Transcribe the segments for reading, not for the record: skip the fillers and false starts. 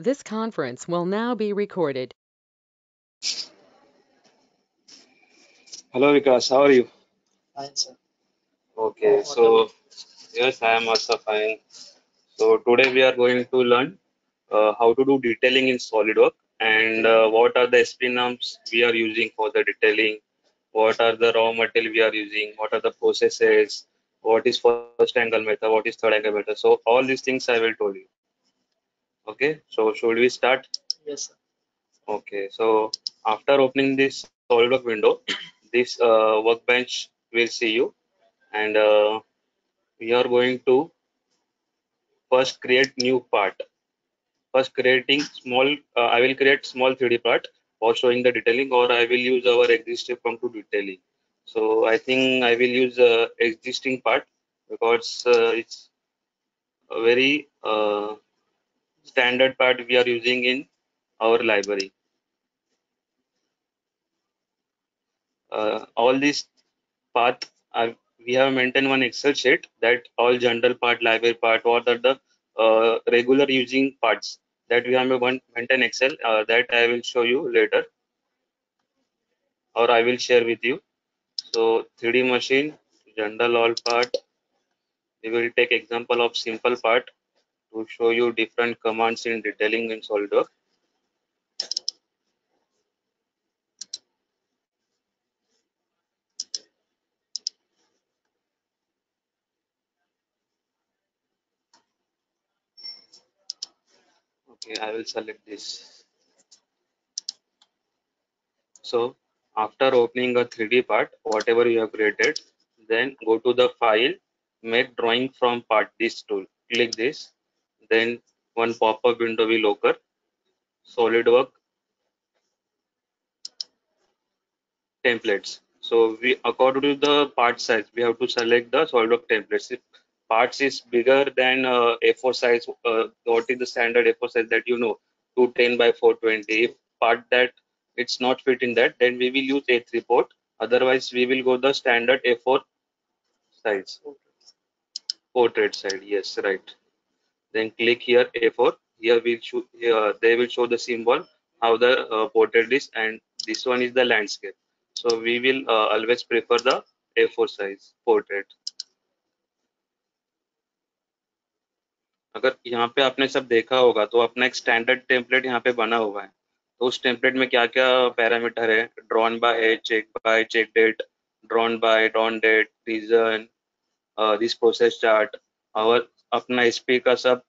This conference will now be recorded. Hello Vikas, how are you? Fine, sir. Okay, What so about yes, I am also fine. So today we are going to learn how to do detailing in SolidWorks and what are the SP norms we are using for the detailing, what are the raw material we are using, what are the processes, what is first angle method, what is third angle method. So all these things I will tell you. Okay, so should we start? yes, sir. Okay, so after opening this SolidWorks window, this workbench will see you and we are going to first create new part. First creating small, I will create small 3D part for showing the detailing, or I will use our existing form to detailing. So I think I will use existing part because it's a very standard part we are using in our library. All these path are, we have maintained one Excel sheet that all general part, library part, what are the regular using parts that we have maintain Excel that I will show you later or I will share with you. So 3D machine, general all part, we will take example of simple part to show you different commands in detailing in SolidWorks. Okay, I will select this. So after opening a 3D part, whatever you have created, then go to the file, make drawing from part, this tool. Click this, then one pop-up window will occur. SolidWorks templates. So we, according to the part size, we have to select the SolidWorks templates. If parts is bigger than A4 size, what is the standard A4 size that you know, 210 by 420. If part that it's not fit in that, then we will use A3 port. Otherwise, we will go the standard A4 size. Portrait side, yes, right. Then click here A4. Here will show, they will show the symbol how the portrait is, and this one is the landscape. So we will always prefer the A4 size portrait. अगर यहाँ पे आपने सब देखा होगा तो अपना एक स्टैंडर्ड टेम्पलेट यहाँ पे बना हुआ है. तो उस टेम्पलेट में क्या क्या पैरामीटर है, drawn by, check date, drawn date, reason, this process chart और अपना एसपी का सब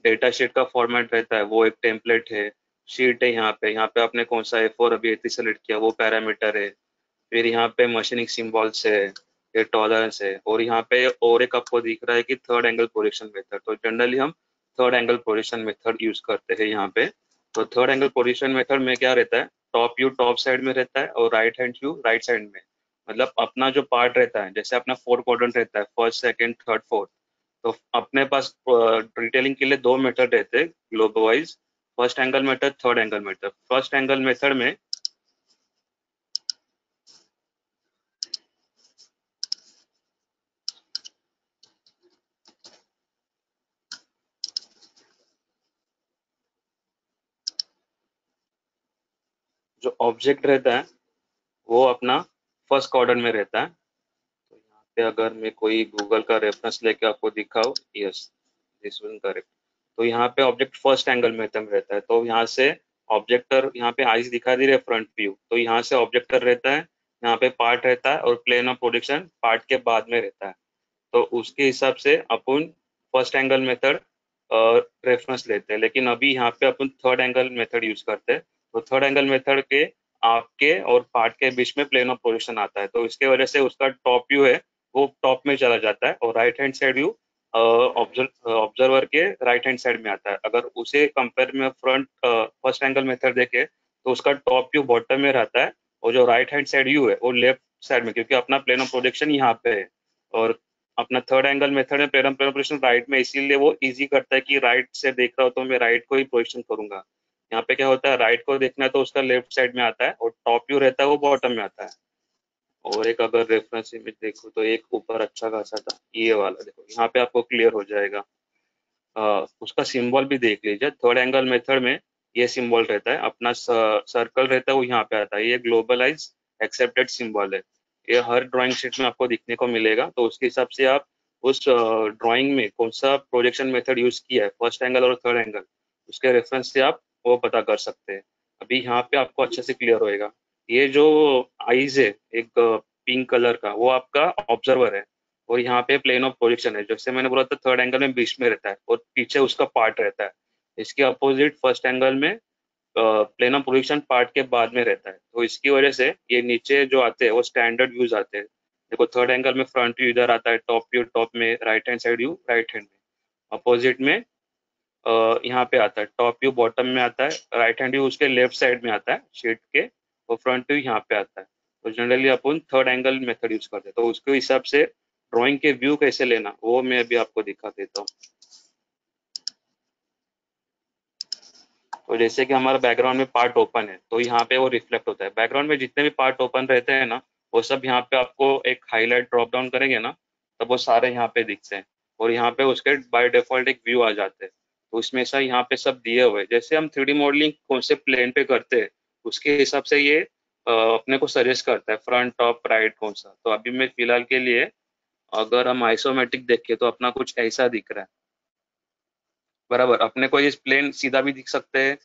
डेटा शीट का फॉर्मेट रहता है, वो एक टेम्पलेट है. शीट है यहाँ पे आपने कौन सा A4 अभी A3 सेलेक्ट किया वो पैरामीटर है. फिर यहाँ पे मशीनिंग सिंबल्स है, ये टॉलरेंस है, और यहाँ पे और एक आपको दिख रहा है कि थर्ड एंगल प्रोजेक्शन मेथड. तो जनरली हम third angle projection method use करते हैं यहाँ पे. तो थर्ड एंगल प्रोजेक्शन मेथड में क्या रहता है, टॉप व्यू टॉप साइड में रहता है और right hand view right side में. मतलब अपना जो पार्ट रहता है, जैसे अपना 4 क्वाड्रेंट रहता है, फर्स्ट सेकंड थर्ड फोर्थ. तो अपने पास डिटेलिंग के लिए दो मेथड रहते हैं globe wise, first angle method, third angle method. First angle method में जो ऑब्जेक्ट रहता है वो अपना फर्स्ट क्वाड्रेंट में रहता है. तो यहाँ पे अगर मैं कोई गूगल का रेफरेंस लेके आपको दिखाऊं, यस दिस वन करेक्ट. तो यहाँ पे ऑब्जेक्ट फर्स्ट एंगल मेथड में रहता है. तो यहाँ से ऑब्जेक्टर, यहाँ पे आइस दिखा दे रहे फ्रंट व्यू, तो यहाँ से ऑब्जेक्टर रहता है, यहाँ पे पार्ट रहता है और प्लेन ऑफ प्रोजेक्शन पार्ट के बाद में रहता है. तो उसके हिसाब से अपन फर्स्ट एंगल मेथड रेफरेंस लेते हैं, लेकिन अभी यहाँ पे अपन थर्ड एंगल मेथड यूज करते हैं. तो थर्ड एंगल मेथड के आपके और पार्ट के बीच में प्लेन ऑफ पोजीशन आता है, तो इसके वजह से उसका टॉप व्यू है वो टॉप में चला जाता है और right hand side view observer के राइट हैंड साइड में आता है. अगर उसे कंपेयर में फ्रंट फर्स्ट एंगल मेथड देखे तो उसका टॉप व्यू बॉटम में रहता है और जो राइट हैंड साइड व्यू है वो लेफ्ट साइड में, क्योंकि अपना प्लेन ऑफ प्रोजेक्शन यहाँ पे है. और अपना थर्ड एंगल मेथड में प्लेन ऑफ पोजीशन राइट में, इसीलिए वो इजी करता है कि राइट से देख रहा हो तो मैं राइट को ही पोजीशन करूंगा. यहाँ पे क्या होता है, राइट को देखना है तो उसका लेफ्ट साइड में आता है और टॉप व्यू रहता है वो बॉटम में आता है. और एक अगर रेफरेंस इमेज देखो तो एक ऊपर अच्छा खासा था, ये वाला देखो, यहाँ पे आपको क्लियर हो जाएगा. उसका सिंबल भी देख लीजिए। थर्ड एंगल मेथड में ये सिंबल रहता है, अपना सर्कल रहता है वो यहाँ पे आता है, ये ग्लोबलाइज एक्सेप्टेड सिंबल है। ये हर ड्राइंग शीट में आपको दिखने को मिलेगा, तो उसके हिसाब से आप उस ड्राइंग में कौन सा प्रोजेक्शन मेथड यूज किया है, फर्स्ट एंगल और थर्ड एंगल, उसके रेफरेंस से आप वो पता कर सकते हैं। अभी यहाँ पे आपको अच्छे से क्लियर होएगा। ये जो आईज है एक पिंक कलर का, वो आपका ऑब्जर्वर है, और यहाँ पे प्लेन ऑफ प्रोजेक्शन है, जैसे मैंने बोला था थर्ड एंगल में बीच में रहता है और पीछे उसका पार्ट रहता है। इसके अपोजिट फर्स्ट एंगल में प्लेन ऑफ प्रोजेक्शन पार्ट के बाद में रहता है, तो इसकी वजह से ये नीचे जो आते हैं वो स्टैंडर्ड व्यूज आते हैं। देखो थर्ड एंगल में फ्रंट व्यू इधर आता है, टॉप व्यू टॉप में, right hand side view right hand में, अपोजिट में यहाँ पे आता है टॉप व्यू बॉटम में आता है, राइट हैंड व्यू उसके लेफ्ट साइड में आता है शीट के, और फ्रंट व्यू यहाँ पे आता है। तो जनरली अपन थर्ड एंगल मेथड यूज करते हैं, तो उसके हिसाब से ड्राइंग के व्यू कैसे लेना वो मैं अभी आपको दिखा देता हूँ। तो जैसे कि हमारा बैकग्राउंड में पार्ट ओपन है, तो यहाँ पे वो रिफ्लेक्ट होता है। बैकग्राउंड में जितने भी पार्ट ओपन रहते हैं ना, वो सब यहाँ पे आपको एक हाईलाइट ड्रॉप डाउन करेंगे ना, तब वो सारे यहाँ पे दिखते हैं, और यहाँ पे उसके बाय डिफॉल्ट एक व्यू आ जाते हैं। तो उसमें ऐसा यहाँ पे सब दिए हुए हैं। जैसे हम 3D मॉडलिंग कौन से प्लेन पे करते हैं, उसके हिसाब से ये अपने को सजेस्ट करता है फ्रंट टॉप राइट कौन सा। तो अभी मैं फिलहाल के लिए, अगर हम आइसोमेट्रिक देखें तो अपना कुछ ऐसा दिख रहा है, बराबर। अपने को ये प्लेन सीधा भी दिख सकते हैं,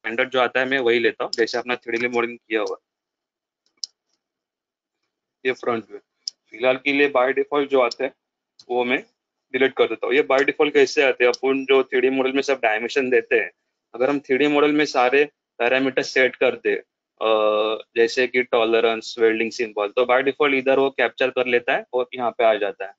स्टैंडर्ड जो आता है मैं वही लेता हूँ, जैसे अपना 3D मॉडलिंग किया हुआ। ये फ्रंट व्यू फिलहाल के लिए बाय डिफॉल्ट जो आते हैं वो मैं डिलीट कर देता हूँ। ये बाय डिफॉल्ट कैसे आते हैं, अपन जो 3D मॉडल में सब डायमेंशन देते हैं, अगर हम 3D मॉडल में सारे पैरामीटर सेट कर दे, जैसे कि टॉलरेंस वेल्डिंग सिंबल, तो बाय डिफॉल्ट इधर वो कैप्चर कर लेता है और यहाँ पे आ जाता है।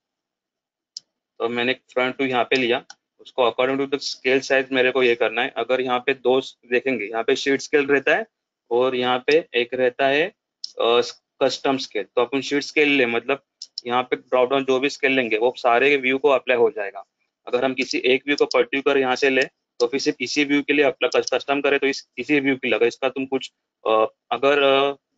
तो मैंने फ्रंट व्यू यहाँ पे लिया, उसको according to the scale size मेरे को ये करना है। अगर यहाँ पे दो देखेंगे, यहाँ पे शीट स्केल रहता है और यहाँ पे एक रहता है कस्टम स्केल। तो अपन शीट स्केल ले, मतलब यहाँ पे ड्रॉप डाउन जो भी स्केल लेंगे वो सारे व्यू को अप्लाई हो जाएगा। अगर हम किसी एक व्यू को पर्टिकुलर यहाँ से ले, तो फिर सिर्फ इसी व्यू के लिए अप्लाई कस्टम करे तो इसी व्यू के लिए, अगर इसका तुम कुछ अगर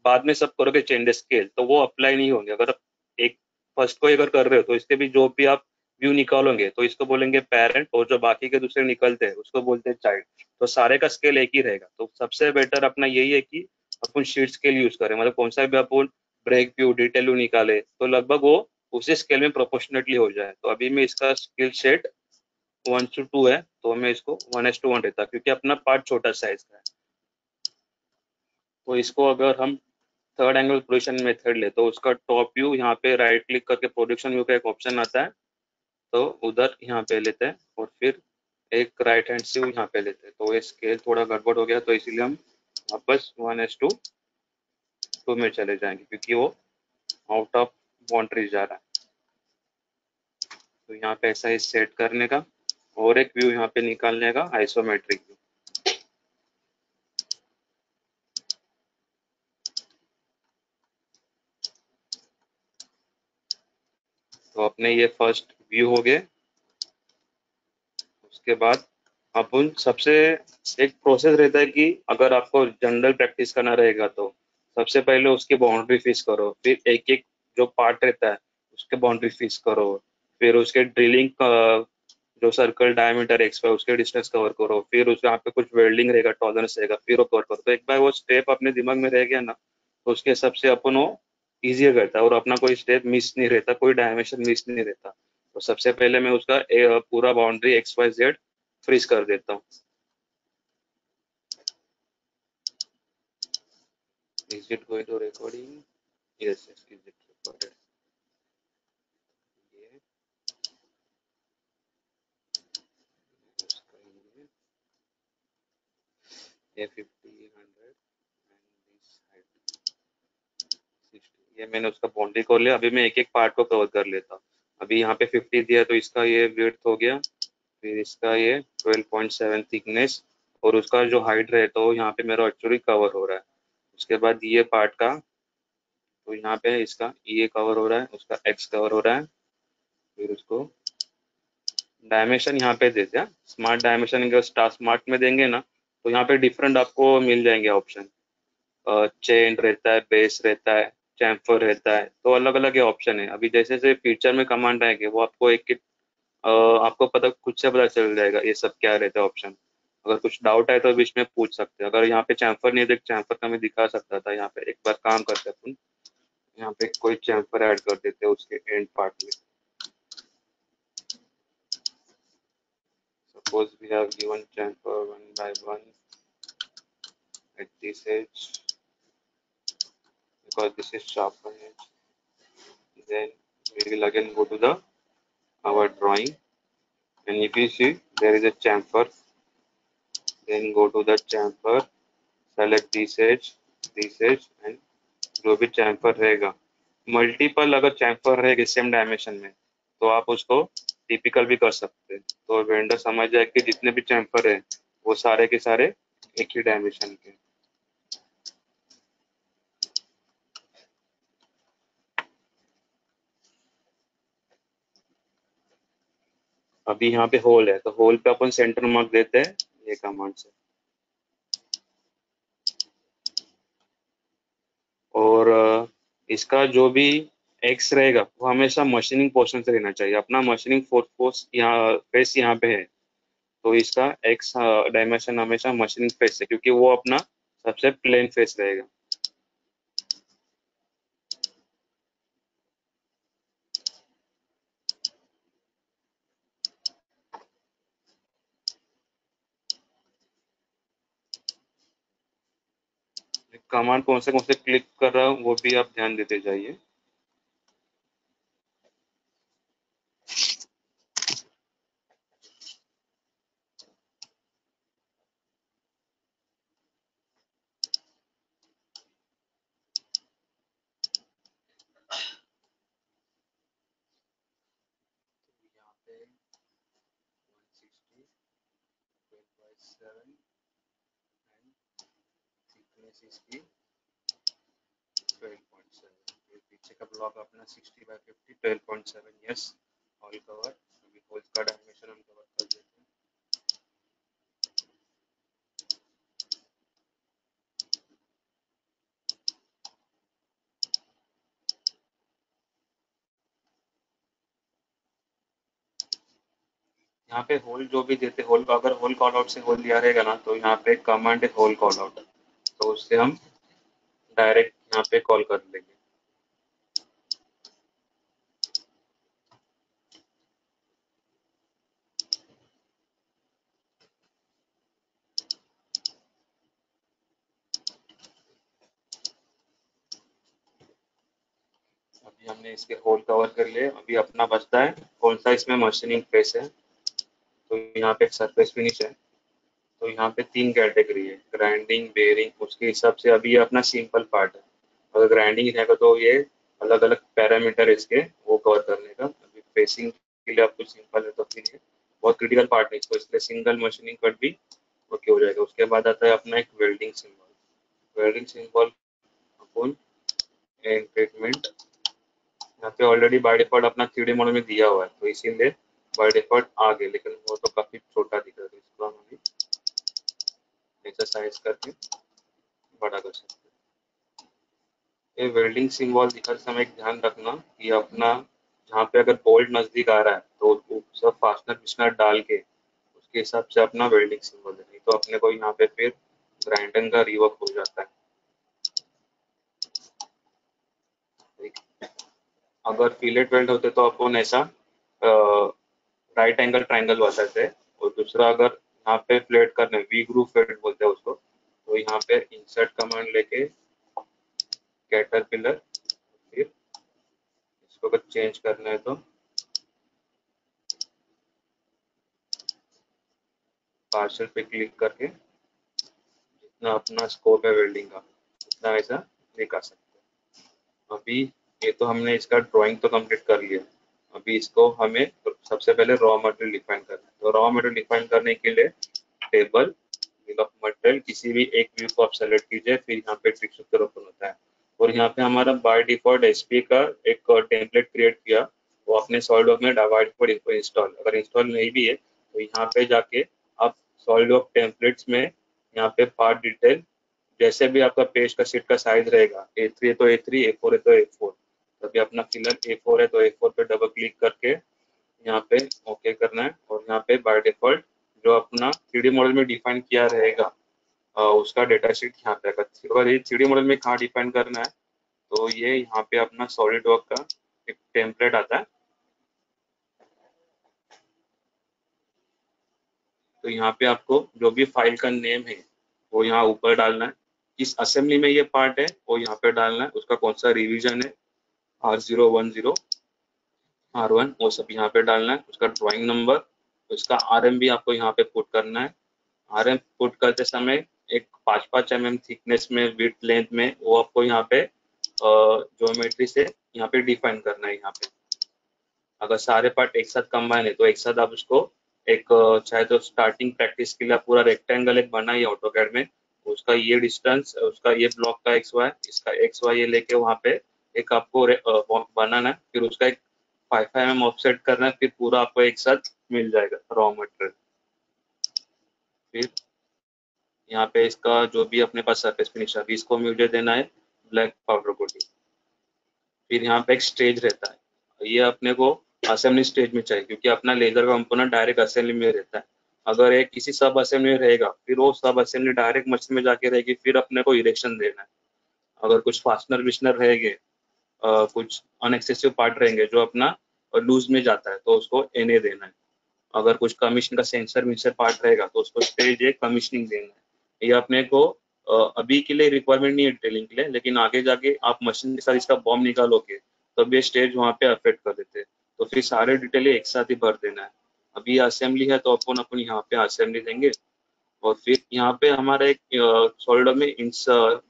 बाद में सब करोगे चेंजेस स्केल, तो वो अप्लाई नहीं होंगे। अगर एक फर्स्ट को अगर कर रहे हो, तो इसके भी जो भी आप व्यू निकालोगे तो इसको बोलेंगे पेरेंट, और जो बाकी के दूसरे निकलते हैं उसको बोलते हैं चाइल्ड। तो सारे का स्केल एक ही रहेगा। तो सबसे बेटर अपना यही है कि अपन शीट स्केल यूज करें, मतलब कौन सा भी अपन ब्रेक व्यू डिटेल व्यू निकाले तो लगभग वो उसी स्केल में प्रोपोर्शनेटली हो जाए। तो अभी मैं इसका स्केल शेड 1:2 है, तो मैं इसको 1:1 रहता, क्योंकि अपना पार्ट छोटा साइज का है। तो इसको अगर हम थर्ड एंगल प्रोजेक्शन मेथड ले, तो उसका टॉप व्यू यहाँ पे राइट क्लिक करके प्रोजेक्शन व्यू का एक ऑप्शन आता है, तो उधर यहाँ पे लेते हैं, और फिर एक राइट हैंड से यहाँ पे लेते हैं। तो ये स्केल थोड़ा गड़बड़ हो गया, तो इसीलिए हम वापस 1:2 में चले जाएंगे, क्योंकि वो आउट ऑफ बाउंड्री जा रहा है। तो यहाँ पे ऐसा ही सेट करने का, और एक व्यू यहाँ पे निकालने का, आइसोमेट्रिक व्यू। तो अपने ये फर्स्ट व्यू हो गए। उसके बाद अपन सबसे एक प्रोसेस रहता है कि अगर आपको जनरल प्रैक्टिस करना रहेगा, तो सबसे पहले उसकी बाउंड्री फिक्स करो, फिर एक एक जो पार्ट रहता है उसके बाउंड्री फिक्स करो, फिर उसके ड्रिलिंग जो सर्कल डायमीटर एक्स वाई उसके डिस्टेंस कवर करो, फिर उस यहाँ पे कुछ वेल्डिंग रहेगा, टॉलरेंस रहेगा, फिर वो कवर करो। तो एक बार वो स्टेप अपने दिमाग में रह गया ना, तो उसके हिसाब से अपन वो ईजियर रहता है, और अपना कोई स्टेप मिस नहीं रहता, कोई डायमेंशन मिस नहीं रहता। तो सबसे पहले मैं उसका पूरा boundary X Y Z freeze कर देता हूँ। Is it going to recording? Yes, yes, is it recorded? ये उसका ये 50 100 and this height 60। ये मैंने उसका बाउंड्री कर लिया। अभी मैं एक एक पार्ट को कवर कर लेता हूँ। अभी यहाँ पे 50 दिया, तो इसका ये विड्थ हो गया, फिर इसका ये 12.7 थिकनेस, और उसका जो हाइट रहे तो यहाँ पे मेरा एक्चुअली कवर हो रहा है। उसके बाद ये पार्ट का, तो यहाँ पे इसका ये कवर हो रहा है, उसका एक्स कवर हो रहा है। फिर उसको डायमेंशन यहाँ पे देते हैं, स्मार्ट डायमेंशन अगर स्टार स्मार्ट में देंगे ना, तो यहाँ पे डिफरेंट आपको मिल जाएंगे ऑप्शन। चेन रहता है, बेस रहता है, चैम्फर रहता है, तो अलग अलग ये ऑप्शन है। अभी जैसे जैसे फ्यूचर में कमांड आएंगे वो आपको आपको पता खुद से पता चल जाएगा ये सब क्या रहता है ऑप्शन। अगर कुछ डाउट है तो बीच में पूछ सकते हैं। अगर यहाँ पे चैम्फर नहीं है तो चैम्फर का मैं दिखा सकता था। यहाँ पे एक बार काम करते हैं अपन, यहाँ पे कोई चैम्फर ऐड कर देते हैं उसके एंड पार्ट में। Suppose we have given chamfer 1 by 1 at this edge because this is sharpen edge. Then we will again go to the our drawing, and if you see there is a chamfer, then go to the chamfer, select this edge and जो भी chamfer रहेगा, multiple अगर chamfer रहेगा same dimension में तो आप उसको typical भी कर सकते हैं। तो वेंडर समझ जाए कि जितने भी chamfer है वो सारे के सारे एक ही डायमेंशन के। अभी यहाँ पे होल है तो होल पे अपन सेंटर मार्क देते हैं ये कमांड से। और इसका जो भी एक्स रहेगा वो हमेशा मशीनिंग पोर्शन से रहना चाहिए। अपना मशीनिंग फोर्स यहाँ फेस यहाँ पे है तो इसका एक्स डायमेंशन हमेशा मशीनिंग फेस है, क्योंकि वो अपना सबसे प्लेन फेस रहेगा। कमांड कौन से क्लिक कर रहा हूँ वो भी आप ध्यान देते जाइए। यहाँ पे 160 12/7 and thickness इसकी 12.7। ये पीछे का ब्लॉक अपना 60/50 12.7। Yes, all cover. अभी होल्स का डायमेंशन हम कवर कर देते हैं। यहाँ पे होल जो भी देते होल, अगर होल कॉल आउट से होल दिया रहेगा ना तो यहाँ पे कमांड है होल कॉल आउट, तो उससे हम डायरेक्ट यहाँ पे कॉल कर लेंगे। अभी हमने इसके होल कवर कर लिए। अभी अपना बचता है कौन सा इसमें मशीनिंग फेस है। तो यहाँ पे सरफेस फिनिश है, तो यहाँ पे 3 कैटेगरी है, ग्राइंडिंग, बेयरिंग। उसके हिसाब से अभी ये अपना सिंपल पार्ट है। अगर ग्राइंडिंग रहेगा तो ये अलग अलग पैरामीटर इसके वो कवर करने का। अभी फेसिंग के लिए आपको सिंपल है तो फिर ये बहुत क्रिटिकल पार्ट है इसको, इसलिए सिंगल मशीनिंग कट भी ओके हो जाएगा। उसके बाद आता है अपना एक welding symbol. Welding symbol upon and treatment, यहाँ पे ऑलरेडी बाय डिफॉल्ट अपना 3D मॉडल में दिया हुआ है तो इसीलिए बाय डिफॉल्ट आ गए, लेकिन वो तो काफी छोटा दिख रहा है, इसको हम अभी ऐसा साइज करके बड़ा कर सकते हैं। ये वेल्डिंग सिंबल दिखाते समय एक ध्यान रखना कि अपना जहाँ पे अगर बोल्ट नजदीक आ रहा है तो वो सब फास्टनर पिस्टनर डाल के उसके हिसाब से अपना वेल्डिंग सिंबल है, नहीं तो अपने को यहाँ पे फिर ग्राइंडिंग का रिवर्क हो जाता है। अगर फिलेट वेल्ड होते तो अपन ऐसा राइट एंगल ट्रायंगल बताते हैं। और दूसरा अगर यहाँ पे फ्लेट करने वी ग्रूव फ्लेट बोलते हैं उसको, तो यहाँ पे इंसर्ट कमांड लेके कैटरपिलर, फिर इसको अगर चेंज करना है तो पार्शल पे क्लिक करके जितना अपना स्कोप है वेल्डिंग का उतना ऐसा दिखा सकते हैं। अभी ये तो हमने इसका ड्राइंग तो कंप्लीट कर लिया। अभी इसको हमें तो सबसे पहले रॉ मटेरियल डिफाइन करना है। तो रॉ मटेरियल डिफाइन करने के लिए टेबल बिल ऑफ मटेरियल किसी भी एक व्यू को आप सेलेक्ट कीजिए, फिर यहाँ पे ट्रिक स्ट्रक्चर ओपन होता है और यहाँ पे हमारा बाय डिफॉल्ट एसपी का एक टेम्पलेट क्रिएट किया वो अपने सॉलिडवर्क में बाय डिफॉल्ट इंस्टॉल, अगर इंस्टॉल नहीं भी है तो यहाँ पे जाके आप सॉलिडवर्क टेम्पलेट्स में यहाँ पे पार्ट डिटेल जैसे भी आपका पेज का शीट का साइज रहेगा, A3 है तो A3, A4 है तो A4। तो अभी अपना फिलहाल A4 है तो A4 पे डबल क्लिक करके यहाँ पे ओके करना है, और यहाँ पे बाय डिफॉल्ट जो अपना 3D मॉडल में डिफाइन किया रहेगा उसका डेटा शीट यहाँ पे आएगा। अगर ये 3D मॉडल में कहाँ डिफाइन करना है, तो ये यहाँ पे अपना सॉलिड वर्क का एक टेम्पलेट आता है। तो यहाँ पे आपको जो भी फाइल का नेम है वो यहाँ ऊपर डालना है, किस असेंबली में ये पार्ट है वो यहाँ पे डालना है, उसका कौन सा रिवीजन है, R010 R1 वो सब यहाँ पे डालना है, उसका ड्राइंग नंबर, उसका RM भी आपको यहाँ पे पुट करना है। RM पुट करते समय एक 5-5 mm थिकनेस में विड्थ लेंथ में वो आपको यहाँ पे ज्योमेट्री से यहाँ पे डिफाइन करना है। यहाँ पे अगर सारे पार्ट एक साथ कंबाइन है तो एक साथ आप उसको एक चाहे तो स्टार्टिंग प्रैक्टिस के लिए आप पूरा रेक्टेंगल एक बनाइए ऑटोकैड में, उसका ये डिस्टेंस, उसका ये ब्लॉक का XY, इसका XY ये लेके वहाँ पे एक आपको बनाना है, फिर उसका एक 5 mm ऑफसेट करना है, फिर पूरा आपको एक साथ मिल जाएगा रॉ मटेरियल। फिर यहाँ पे इसका जो भी अपने पास सरफेस फिनिश है, इसको मुझे देना है ब्लैक पाउडर कोटिंग। फिर यहाँ पे एक स्टेज रहता है, ये अपने को असेंबली स्टेज में चाहिए क्योंकि अपना लेजर का कंपोनेंट डायरेक्ट असेंबली में रहता है। अगर एक किसी सब असेंबली में रहेगा फिर वो सब असेंबली डायरेक्ट मशीन में जाके रहेगी, फिर अपने को इरेक्शन देना है। अगर कुछ फास्टनर विस्टनर रहेंगे, कुछ अनएक्सेसिव पार्ट रहेंगे जो अपना लूज में जाता है तो उसको NA देना है। अगर कुछ कमीशन का सेंसर विंसर पार्ट रहेगा तो उसको स्टेज एक कमीशनिंग देना है। ये अपने को अभी के लिए रिक्वायरमेंट नहीं है डिटेलिंग के लिए, लेकिन आगे जाके आप मशीन के साथ इसका बॉम्ब निकालोगे तब ये स्टेज वहाँ पे अफेक्ट कर देते हैं, तो फिर सारे डिटेल एक साथ ही भर देना है। अभी असेंबली है तो अपन यहाँ पे असेंबली देंगे, और फिर यहाँ पे हमारा एक सॉलिड में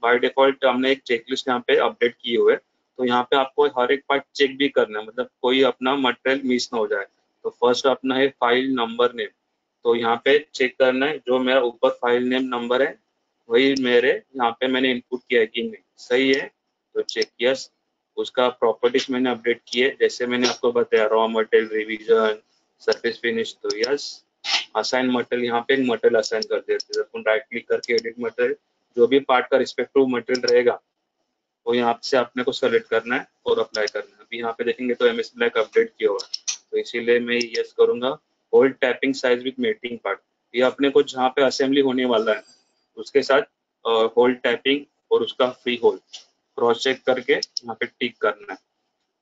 बाय डिफॉल्ट हमने एक चेकलिस्ट यहाँ पे अपडेट किए हुए, तो यहाँ पे आपको हर एक पार्ट चेक भी करना है, मतलब कोई अपना मटेरियल मिस ना हो जाए। तो फर्स्ट अपना है फाइल नंबर नेम, तो यहाँ पे चेक करना है जो मेरा ऊपर फाइल नेम नंबर है वही मेरे यहाँ पे मैंने इनपुट किया है कि नहीं, सही है तो चेक यस। उसका प्रॉपर्टीज मैंने अपडेट किए जैसे मैंने आपको बताया, raw material, revision, surface finish, तो यस। असाइन मटेरियल, यहाँ पे एक मटेरियल असाइन कर देते हैं अपन, राइट क्लिक करके एडिट मटेरियल, जो भी पार्ट का रिस्पेक्टिव मटेरियल रहेगा वो यहाँ से अपने को सेलेक्ट करना है और अप्लाई करना है। अभी यहाँ पे देखेंगे तो MS ब्लैक अपडेट किया हुआ है, तो इसीलिए मैं यस करूंगा। Hold tapping size with mating part, ये अपने को जहाँ पे असेंबली होने वाला है उसके साथ होल्ड टैपिंग और उसका फ्री होल्ड क्रॉस चेक करके यहाँ पे टिक करना है।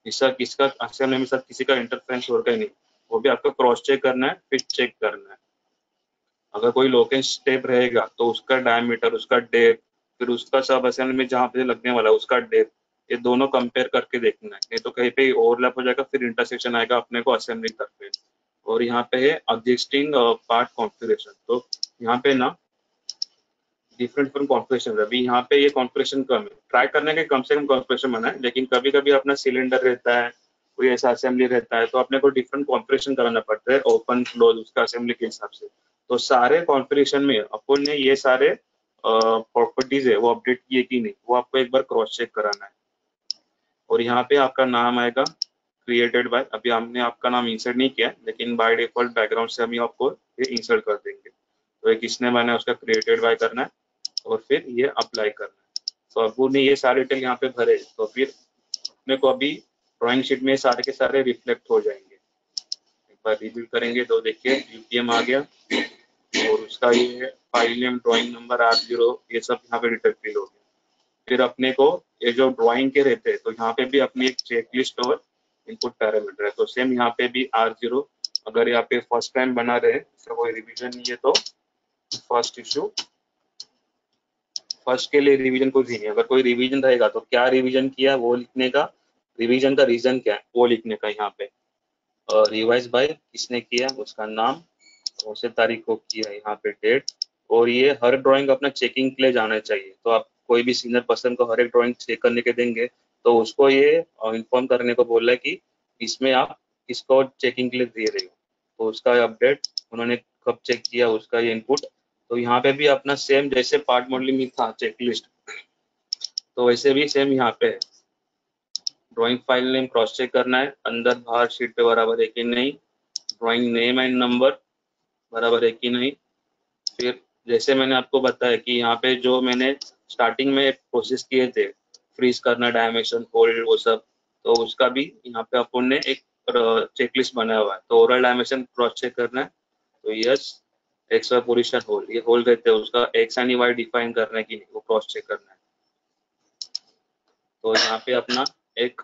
इसका किसका असेंबली में साथ किसी का इंटरफेरेंस होगा नहीं, वो भी आपको क्रॉस चेक करना है, फिर चेक करना है। अगर कोई लोकेशन स्टेप रहेगा तो उसका डायमीटर, उसका डेप्थ, फिर उसका सब असेंबली में जहाँ पे लगने वाला है उसका डेप्थ, ये दोनों कंपेयर करके देखना है, नहीं तो कहीं पे ओवरलैप हो जाएगा, फिर इंटरसेक्शन आएगा अपने को असेंबली तक पे। और यहाँ पे है एग्जिस्टिंग पार्ट कॉन्फ़िगरेशन, तो यहाँ पे ना डिफरेंट कॉन्फ़िगरेशन है। अभी यहाँ पे ये कॉन्फ़िगरेशन कम है, ट्राई करने के कम से कम कॉन्फ़िगरेशन बनाए, लेकिन कभी कभी अपना सिलेंडर रहता है, कोई ऐसा असेंबली रहता है तो अपने को डिफरेंट कॉन्फ़िगरेशन कराना पड़ता है, ओपन क्लोज उसका असेंबली के हिसाब से। तो सारे कॉन्फ़िगरेशन में अपन ने ये सारे प्रॉपर्टीज है वो अपडेट किए कि नहीं, वो आपको एक बार क्रॉस चेक कराना है। और यहाँ पे आपका नाम आएगा क्रिएटेड बाय, अभी हमने आपका नाम इंसर्ट नहीं किया लेकिन बाय डिफॉल्ट बैकग्राउंड से हम आपको ये इंसर्ट कर देंगे। तो एक किसने मैंने उसका क्रिएटेड बाय करना है और फिर ये अप्लाई करना है। तो अब ने ये सारे डिटेल यहाँ पे भरे तो फिर अपने को अभी ड्राइंग शीट में सारे के सारे रिफ्लेक्ट हो जाएंगे। एक बार रिबिल्ड करेंगे तो देखिए UPM आ गया और उसका ये file name, drawing number, R0 ये सब यहाँ पे डिटेल फिल हो गया। फिर अपने को ये जो ड्राइंग के रहते हैं तो यहाँ पे भी अपनी एक चेकलिस्ट और इनपुट पैरामीटर है, तो सेम यहाँ पे भी R0, अगर यहाँ पे फर्स्ट टाइम बना रहे इसका कोई रिवीजन नहीं है तो फर्स्ट इशू, फर्स्ट के लिए रिवीजन कुछ भी नहीं। अगर कोई रिवीजन रहेगा तो क्या रिवीजन किया वो लिखने का, रिवीजन का रीजन क्या है वो लिखने का। यहाँ पे रिवाइज बाय किसने किया उसका नाम, कौन से तारीख को किया, यहाँ पे डेट, और ये हर ड्राइंग अपना चेकिंग के लिए जाना चाहिए। तो आप कोई भी सीनियर पर्सन को हर एक ड्राइंग चेक करने के देंगे तो उसको ये इन्फॉर्म करने को बोल रहा है कि इसमें आप किसको चेकिंग के लिए दे रहे हो, तो उसका अपडेट उन्होंने कब चेक किया उसका ये इनपुट। तो यहाँ पे भी अपना सेम जैसे पार्ट मॉडलिंग में था चेकलिस्ट, तो वैसे भी सेम यहाँ पे है। Drawing file name cross check करना है, अंदर बाहर शीट पे बराबर है कि नहीं, ड्राइंग नेम एंड नंबर बराबर है कि नहीं। फिर जैसे मैंने आपको बताया कि यहाँ पे जो मैंने स्टार्टिंग में प्रोसेस किए थे, फ्रीज करना, डायमेंशन, होल्ड, वो सब, तो उसका भी यहाँ पे अपन ने एक चेकलिस्ट बनाया हुआ है। तो ओवरऑल डायमेंशन क्रॉस चेक करना है, तो yes, X Y position hold, ये होल्ड रहते हैं, उसका एक्स एंड वाई डिफाइन करना है कि नहीं, वो क्रॉस चेक करना है। तो यहाँ पे अपना एक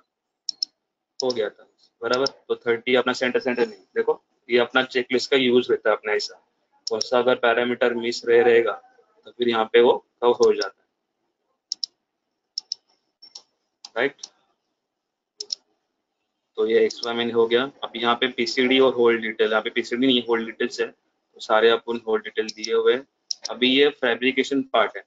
हो गया था बराबर। तो 30 अपना सेंटर सेंटर नहीं, देखो ये अपना चेकलिस्ट का यूज रहता है अपना ऐसा। कौन सा अगर पैरामीटर मिस रहेगा तो फिर यहाँ पे वो कवर हो जाता है, राइट। तो ये एक्स वाई मैंने हो गया। अब यहाँ पे पीसीडी और होल्ड डिटेल, यहाँ पे पीसीडी नहीं होल्ड डिटेल्स है, तो सारे अपन होल्ड डिटेल दिए हुए हैं। अभी ये फैब्रिकेशन पार्ट है,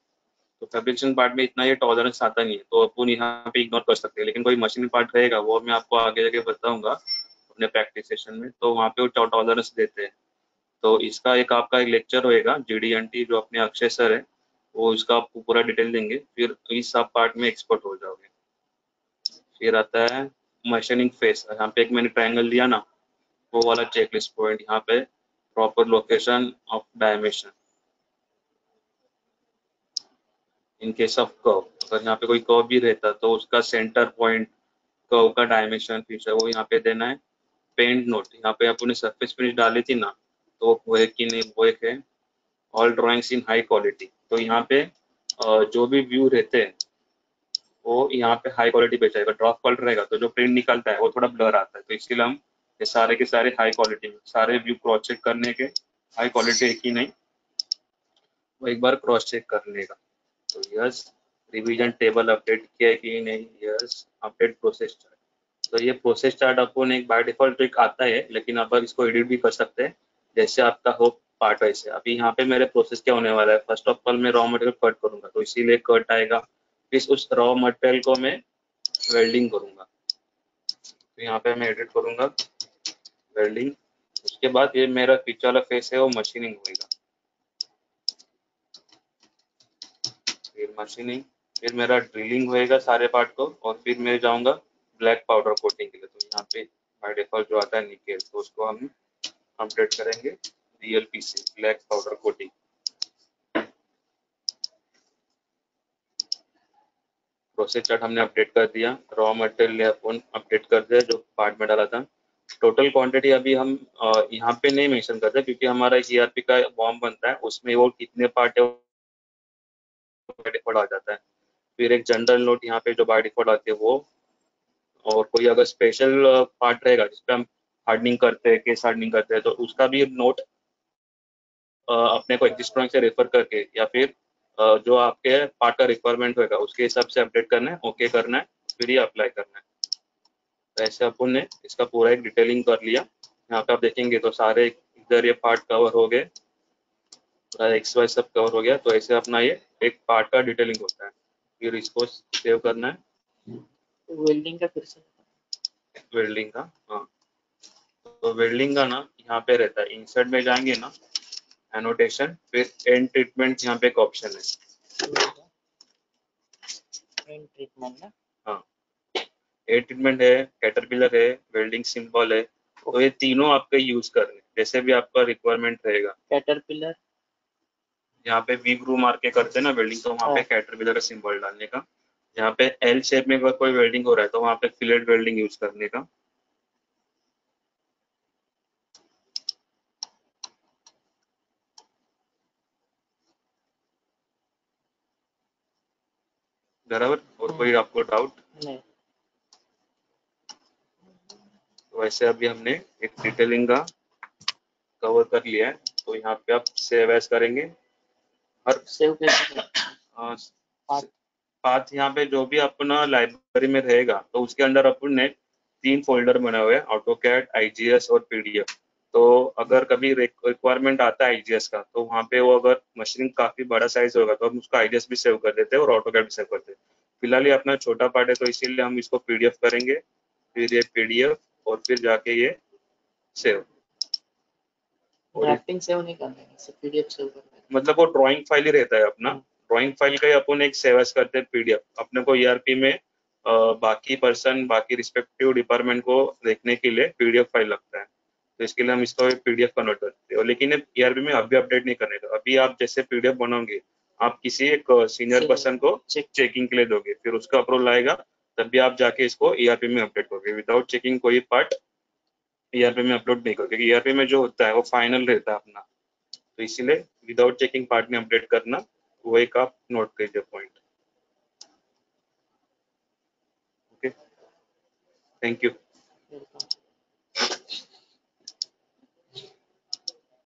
तो फैब्रिकेशन पार्ट में इतना ये टॉलरेंस आता नहीं है, तो अपन यहाँ पे इग्नोर कर सकते हैं। लेकिन कोई मशीन पार्ट रहेगा वो मैं आपको आगे जाके बताऊंगा अपने प्रैक्टिस सेशन में, तो वहाँ पे वो टॉलरेंस देते हैं। तो इसका एक आपका एक लेक्चर होएगा, जीडीएनटी जो अपने अक्षय सर है वो इसका आपको पूरा डिटेल देंगे, फिर इस सब पार्ट में एक्सपर्ट हो जाओगे। फिर आता है मशीनिंग फेस, यहाँ पे एक मैंने ट्रायंगल दिया ना, वो वाला चेकलिस्ट पॉइंट, यहाँ पे proper location of dimension in case of curve. अगर यहाँ पे कोई कर्व भी रहता तो उसका सेंटर पॉइंट, कर्व का डायमेंशन फीचर वो यहाँ पे देना है। पेंट नोट, यहाँ पे आपने सरफेस फिनिश डाली थी ना, तो वो है कि नहीं, वो एक है। ऑल ड्राइंग्स इन हाई क्वालिटी, तो यहाँ पे जो भी व्यू रहते हैं वो यहाँ पे हाई क्वालिटी पे जाएगा। ड्रॉप क्वालिटी रहेगा तो जो प्रिंट निकलता है वो थोड़ा ब्लर आता है, तो इसके लिए हम ये सारे के सारे हाई क्वालिटी में, सारे व्यू क्रॉस चेक करने के, हाई क्वालिटी एक ही नहीं, वो एक बार क्रॉस चेक कर लेगा। तो यस, रिवीजन टेबल अपडेट किया है कि नहीं, यस, अपडेट प्रोसेस चार्ट। तो ये प्रोसेस चार्ट अपन एक बाय डिफॉल्ट एक आता है, लेकिन आप इसको एडिट भी कर सकते हैं जैसे आपका हो पार्ट वैसे। अभी यहाँ पे मेरे प्रोसेस क्या होने वाला है, फर्स्ट ऑफ ऑल मैं रॉ मटेरियल कट करूंगा, तो इसीलिए कट आएगा। फिर उस रॉ मटेरियल को मैं वेल्डिंग करूंगा, तो यहाँ पे मैं एडिट करूंगा वेल्डिंग। उसके बाद ये मेरा पीछे वाला फेस है वो मशीनिंग होएगा, फिर मशीनिंग, फिर मेरा ड्रिलिंग होएगा सारे पार्ट को, और फिर मैं जाऊंगा ब्लैक पाउडर कोटिंग के लिए। तो यहाँ पे बाय डिफॉल्ट जो आता है निकेल, तो उसको हम अपडेट करेंगे डीएलपी से, black powder coating. Process chart हमने अपडेट कर दिया, रॉ मटेरियल अपन अपडेट कर दिया जो पार्ट में डाला था। टोटल क्वांटिटी अभी हम यहाँ पे नहीं मेंशन करते, क्योंकि हमारा एक ईआरपी का फॉर्म बनता है, उसमें वो कितने पार्ट है बाय डिफॉल्ट आ जाता है। फिर एक जनरल नोट यहाँ पे जो बाय डिफॉल्ट आती है वो, और कोई अगर स्पेशल पार्ट रहेगा जिसपे हम हार्डनिंग करते हैं, केस हार्डनिंग करते हैं, तो उसका भी नोट अपने को एग्जिस्ट ड्राइंग से रेफर करके, या फिर जो आपके पार्ट का रिक्वायरमेंट होगा उसके हिसाब से अपडेट करना है, ओके करना है, फिर ये अप्लाई करना है। तो ऐसे अपन ने इसका पूरा एक डिटेलिंग कर लिया। यहाँ पे आप देखेंगे तो सारे इधर ये पार्ट कवर हो गए, पूरा एक्स वाई सब कवर हो गया। तो ऐसे अपना ये एक पार्ट का डिटेलिंग होता है। फिर इसको सेव करना है, वेल्डिंग का फिर से वेल्डिंग का। हाँ, तो वेल्डिंग का ना यहाँ पे रहता है, इंसर्ट में जाएंगे ना, एनोटेशन, फिर एंड ट्रीटमेंट, यहाँ पे एक ऑप्शन है एंड ट्रीटमेंट ना। हाँ, एयर ट्रीटमेंट है, कैटरपिलर है, वेल्डिंग सिंबल है, तो ये तीनों आपके यूज करने जैसे भी आपका रिक्वायरमेंट रहेगा। कैटरपिलर यहाँ पे वी ग्रू मार के करते हैं ना वेल्डिंग, तो वहाँ पे कैटरपिलर का सिंबल डालने का। यहाँ पे एल शेप में अगर कोई वेल्डिंग हो रहा है तो वहाँ पे फिलेट वेल्डिंग यूज करने का। बराबर, और कोई आपको डाउट? नहीं। तो वैसे अभी हमने एक डिटेलिंग का कवर कर लिया है, तो यहाँ पे आप सेव एज करेंगे। हर सेव कैसे पाथ यहाँ पे जो भी अपना लाइब्रेरी में रहेगा, तो उसके अंदर अपन ने 3 फोल्डर बनाए हुए हैं, ऑटोकैड, आईजीएस और पीडीएफ। तो अगर कभी रिक्वायरमेंट आता है आईजीएस का, तो वहाँ पे वो अगर मशीन काफी बड़ा साइज होगा तो हम उसका आईजीएस भी सेव कर देते हैं और ऑटोकैड भी सेव करते हैं। फिलहाल ये अपना छोटा पार्ट है तो इसीलिए हम इसको पीडीएफ करेंगे, फिर ये पीडीएफ, और फिर जाके ये सेव। ड्राफ्टिंग सेव नहीं करना है, सिर्फ पीडीएफ सेव करना है। मतलब वो ड्राइंग फाइल ही रहता है अपना, ड्राइंग फाइल का ही अपन एक सेव एज करते हैं पीडीएफ। अपने को ईआरपी में बाकी पर्सन, बाकी रिस्पेक्टिव डिपार्टमेंट को देखने के लिए पीडीएफ फाइल लगता है, तो इसके लिए हम इसको पीडीएफ कन्वर्ट करते हैं। लेकिन ईआरपी में अभी अपडेट नहीं करने का, अभी आप जैसे पीडीएफ बनाओगे आप किसी एक सीनियर Senior पर्सन को check. चेकिंग के लिए दोगे, फिर उसका अप्रूवल आएगा, तब भी आप जाके इसको ईआरपी में अपडेट करोगे। विदाउट चेकिंग कोई पार्ट ईआरपी में अपलोड नहीं करोगे, क्योंकि ईआरपी में जो होता है वो फाइनल रहता है अपना, तो इसीलिए विदाउट चेकिंग पार्ट में अपडेट करना, वो एक आप नोट कीजिए point. Okay, thank you. Welcome.